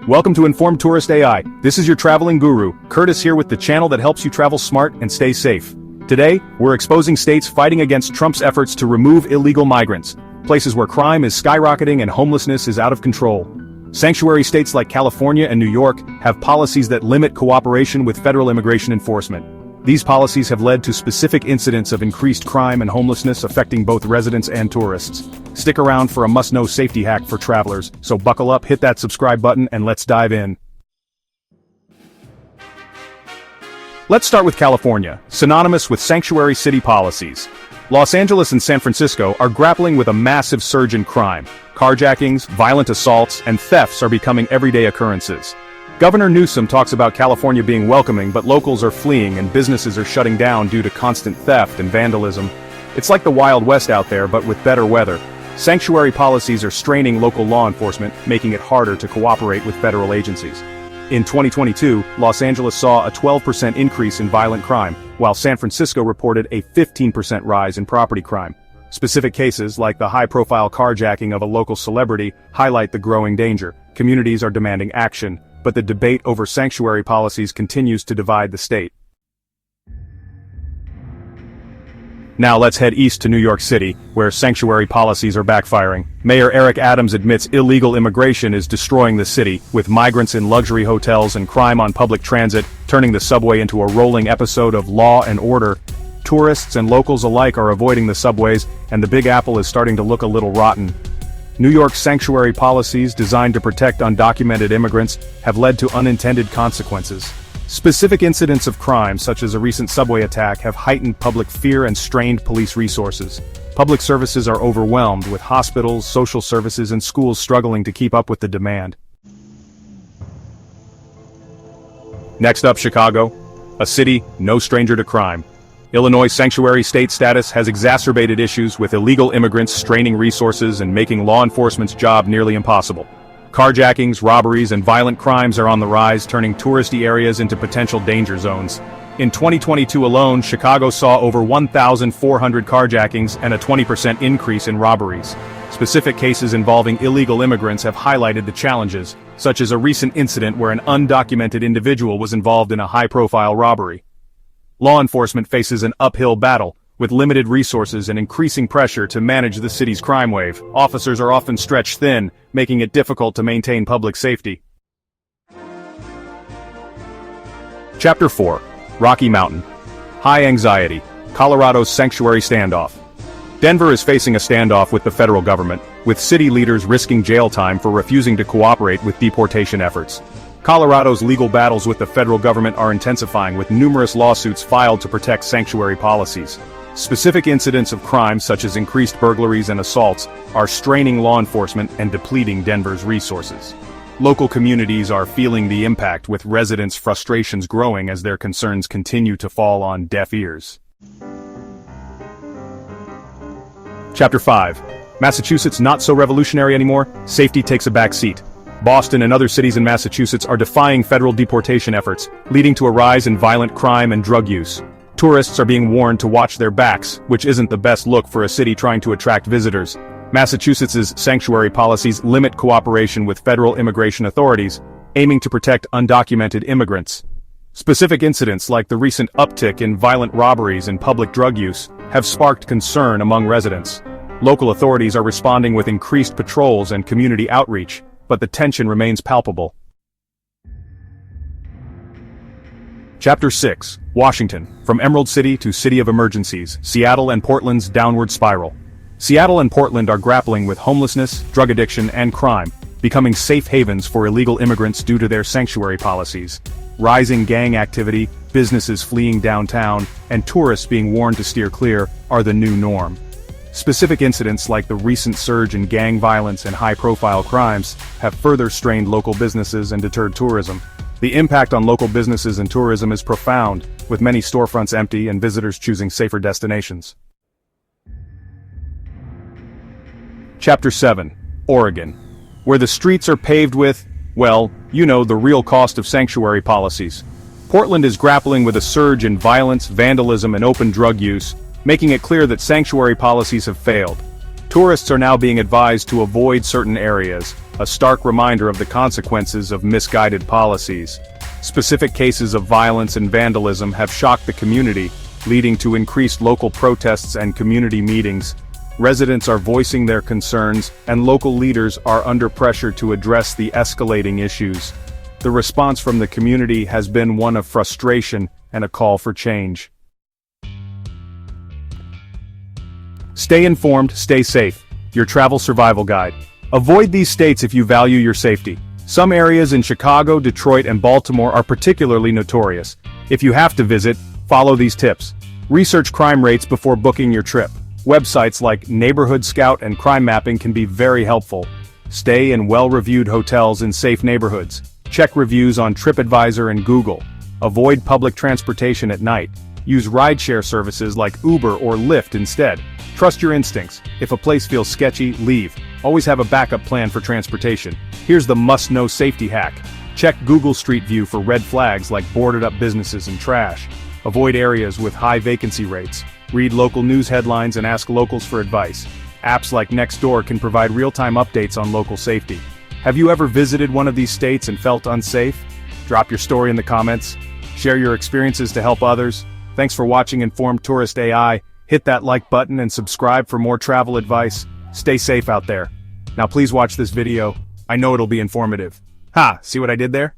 Welcome to InformedTouristA.I. This is your traveling guru, Curtis here with the channel that helps you travel smart and stay safe. Today, we're exposing states fighting against Trump's efforts to remove illegal migrants, places where crime is skyrocketing and homelessness is out of control. Sanctuary states like California and New York have policies that limit cooperation with federal immigration enforcement. These policies have led to specific incidents of increased crime and homelessness affecting both residents and tourists. Stick around for a must-know safety hack for travelers, so buckle up, hit that subscribe button, and let's dive in. Let's start with California, synonymous with sanctuary city policies. Los Angeles and San Francisco are grappling with a massive surge in crime. Carjackings, violent assaults, and thefts are becoming everyday occurrences. Governor Newsom talks about California being welcoming, but locals are fleeing and businesses are shutting down due to constant theft and vandalism. It's like the Wild West out there, but with better weather. Sanctuary policies are straining local law enforcement, making it harder to cooperate with federal agencies. In 2022, Los Angeles saw a 12% increase in violent crime, while San Francisco reported a 15% rise in property crime. Specific cases, like the high-profile carjacking of a local celebrity, highlight the growing danger. Communities are demanding action, but the debate over sanctuary policies continues to divide the state. Now let's head east to New York City, where sanctuary policies are backfiring. Mayor Eric Adams admits illegal immigration is destroying the city, with migrants in luxury hotels and crime on public transit, turning the subway into a rolling episode of Law and Order. Tourists and locals alike are avoiding the subways, and the Big Apple is starting to look a little rotten. New York's sanctuary policies, designed to protect undocumented immigrants, have led to unintended consequences. Specific incidents of crime, such as a recent subway attack, have heightened public fear and strained police resources. Public services are overwhelmed, with hospitals, social services, and schools struggling to keep up with the demand. Next up, Chicago, a city no stranger to crime. Illinois' sanctuary state status has exacerbated issues with illegal immigrants straining resources and making law enforcement's job nearly impossible. Carjackings, robberies, and violent crimes are on the rise, turning touristy areas into potential danger zones. In 2022 alone, Chicago saw over 1,400 carjackings and a 20% increase in robberies. Specific cases involving illegal immigrants have highlighted the challenges, such as a recent incident where an undocumented individual was involved in a high-profile robbery. Law enforcement faces an uphill battle, with limited resources and increasing pressure to manage the city's crime wave. Officers are often stretched thin, making it difficult to maintain public safety. Chapter 4. Rocky Mountain. High anxiety. Colorado's sanctuary standoff. Denver is facing a standoff with the federal government, with city leaders risking jail time for refusing to cooperate with deportation efforts. Colorado's legal battles with the federal government are intensifying, with numerous lawsuits filed to protect sanctuary policies. Specific incidents of crime, such as increased burglaries and assaults, are straining law enforcement and depleting Denver's resources. Local communities are feeling the impact, with residents' frustrations growing as their concerns continue to fall on deaf ears. Chapter 5. Massachusetts not so revolutionary anymore? Safety takes a back seat. Boston and other cities in Massachusetts are defying federal deportation efforts, leading to a rise in violent crime and drug use. Tourists are being warned to watch their backs, which isn't the best look for a city trying to attract visitors. Massachusetts's sanctuary policies limit cooperation with federal immigration authorities, aiming to protect undocumented immigrants. Specific incidents like the recent uptick in violent robberies and public drug use have sparked concern among residents. Local authorities are responding with increased patrols and community outreach, but the tension remains palpable. Chapter 6. Washington. From Emerald City to City of Emergencies, Seattle and Portland's downward spiral. Seattle and Portland are grappling with homelessness, drug addiction, and crime, becoming safe havens for illegal immigrants due to their sanctuary policies. Rising gang activity, businesses fleeing downtown, and tourists being warned to steer clear are the new norm. Specific incidents like the recent surge in gang violence and high-profile crimes have further strained local businesses and deterred tourism. The impact on local businesses and tourism is profound, with many storefronts empty and visitors choosing safer destinations. Chapter 7. Oregon. Where the streets are paved with, well, you know, the real cost of sanctuary policies. Portland is grappling with a surge in violence, vandalism, and open drug use, making it clear that sanctuary policies have failed. Tourists are now being advised to avoid certain areas, a stark reminder of the consequences of misguided policies. Specific cases of violence and vandalism have shocked the community, leading to increased local protests and community meetings. Residents are voicing their concerns, and local leaders are under pressure to address the escalating issues. The response from the community has been one of frustration and a call for change. Stay informed, stay safe. Your travel survival guide. Avoid these states if you value your safety. Some areas in Chicago, Detroit, and Baltimore are particularly notorious. If you have to visit, follow these tips. Research crime rates before booking your trip. Websites like Neighborhood Scout and Crime Mapping can be very helpful. Stay in well-reviewed hotels in safe neighborhoods. Check reviews on TripAdvisor and Google. Avoid public transportation at night. Use rideshare services like Uber or Lyft instead. Trust your instincts. If a place feels sketchy, leave. Always have a backup plan for transportation. Here's the must-know safety hack. Check Google Street View for red flags like boarded-up businesses and trash. Avoid areas with high vacancy rates. Read local news headlines and ask locals for advice. Apps like Nextdoor can provide real-time updates on local safety. Have you ever visited one of these states and felt unsafe? Drop your story in the comments. Share your experiences to help others. Thanks for watching InformedTouristA.I. Hit that like button and subscribe for more travel advice. Stay safe out there. Now please watch this video. I know it'll be informative. Ha! See what I did there?